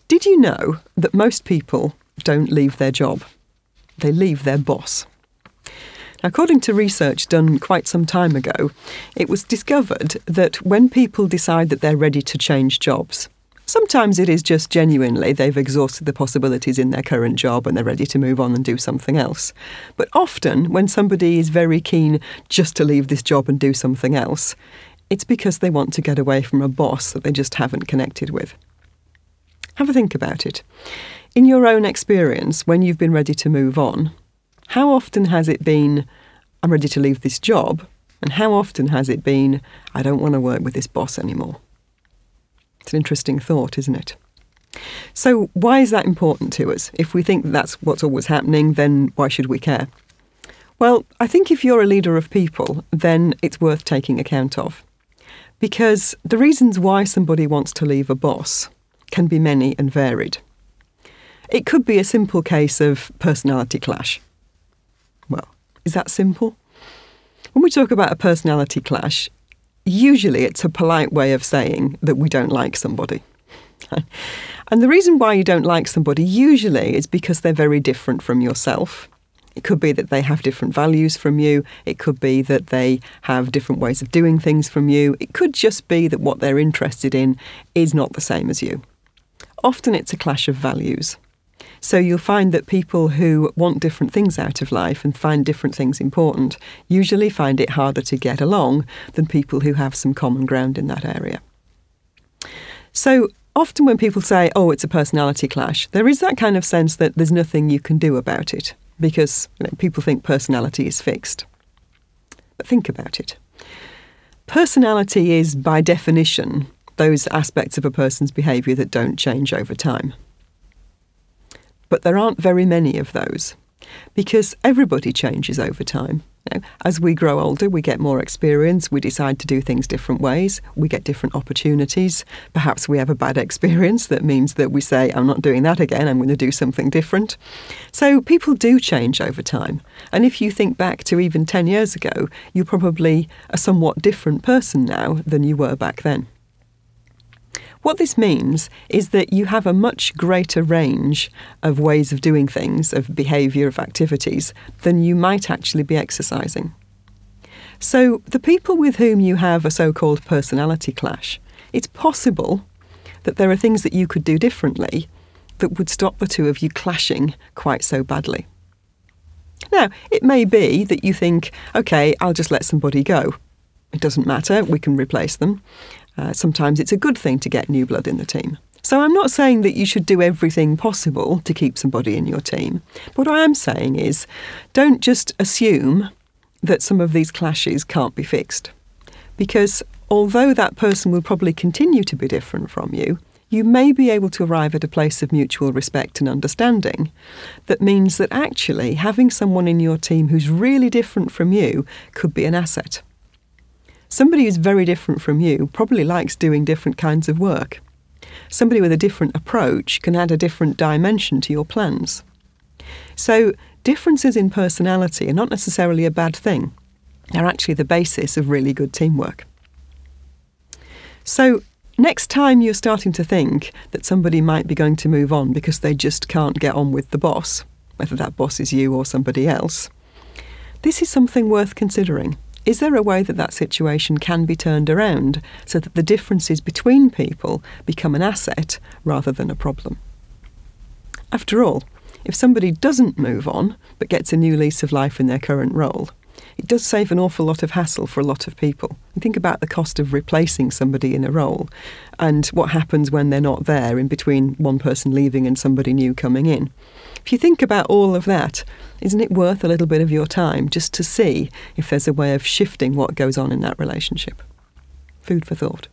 Did you know that most people don't leave their job? They leave their boss. According to research done quite some time ago, it was discovered that when people decide that they're ready to change jobs, sometimes it is just genuinely they've exhausted the possibilities in their current job and they're ready to move on and do something else. But often, when somebody is very keen just to leave this job and do something else, it's because they want to get away from a boss that they just haven't connected with. Have a think about it. In your own experience, when you've been ready to move on, how often has it been, I'm ready to leave this job, and how often has it been, I don't want to work with this boss anymore? It's an interesting thought, isn't it? So why is that important to us? If we think that's what's always happening, then why should we care? Well, I think if you're a leader of people, then it's worth taking account of. Because the reasons why somebody wants to leave a boss can be many and varied. It could be a simple case of personality clash. Well, is that simple? When we talk about a personality clash, usually it's a polite way of saying that we don't like somebody. And the reason why you don't like somebody usually is because they're very different from yourself. It could be that they have different values from you. It could be that they have different ways of doing things from you. It could just be that what they're interested in is not the same as you. Often it's a clash of values. So you'll find that people who want different things out of life and find different things important usually find it harder to get along than people who have some common ground in that area. So often when people say, oh, it's a personality clash, there is that kind of sense that there's nothing you can do about it because people think personality is fixed. But think about it. Personality is, by definition, those aspects of a person's behaviour that don't change over time. But there aren't very many of those, because everybody changes over time. As we grow older, we get more experience, we decide to do things different ways, we get different opportunities. Perhaps we have a bad experience that means that we say, I'm not doing that again, I'm going to do something different. So people do change over time. And if you think back to even 10 years ago, you're probably a somewhat different person now than you were back then. What this means is that you have a much greater range of ways of doing things, of behaviour, of activities, than you might actually be exercising. So the people with whom you have a so-called personality clash, it's possible that there are things that you could do differently that would stop the two of you clashing quite so badly. Now, it may be that you think, OK, I'll just let somebody go. It doesn't matter, we can replace them. Sometimes it's a good thing to get new blood in the team. So I'm not saying that you should do everything possible to keep somebody in your team. But what I am saying is, don't just assume that some of these clashes can't be fixed. Because although that person will probably continue to be different from you, you may be able to arrive at a place of mutual respect and understanding that means that actually having someone in your team who's really different from you could be an asset. Somebody who's very different from you probably likes doing different kinds of work. Somebody with a different approach can add a different dimension to your plans. So differences in personality are not necessarily a bad thing. They're actually the basis of really good teamwork. So next time you're starting to think that somebody might be going to move on because they just can't get on with the boss, whether that boss is you or somebody else, this is something worth considering. Is there a way that that situation can be turned around so that the differences between people become an asset rather than a problem? After all, if somebody doesn't move on but gets a new lease of life in their current role, it does save an awful lot of hassle for a lot of people. You think about the cost of replacing somebody in a role and what happens when they're not there in between one person leaving and somebody new coming in. If you think about all of that, isn't it worth a little bit of your time just to see if there's a way of shifting what goes on in that relationship? Food for thought.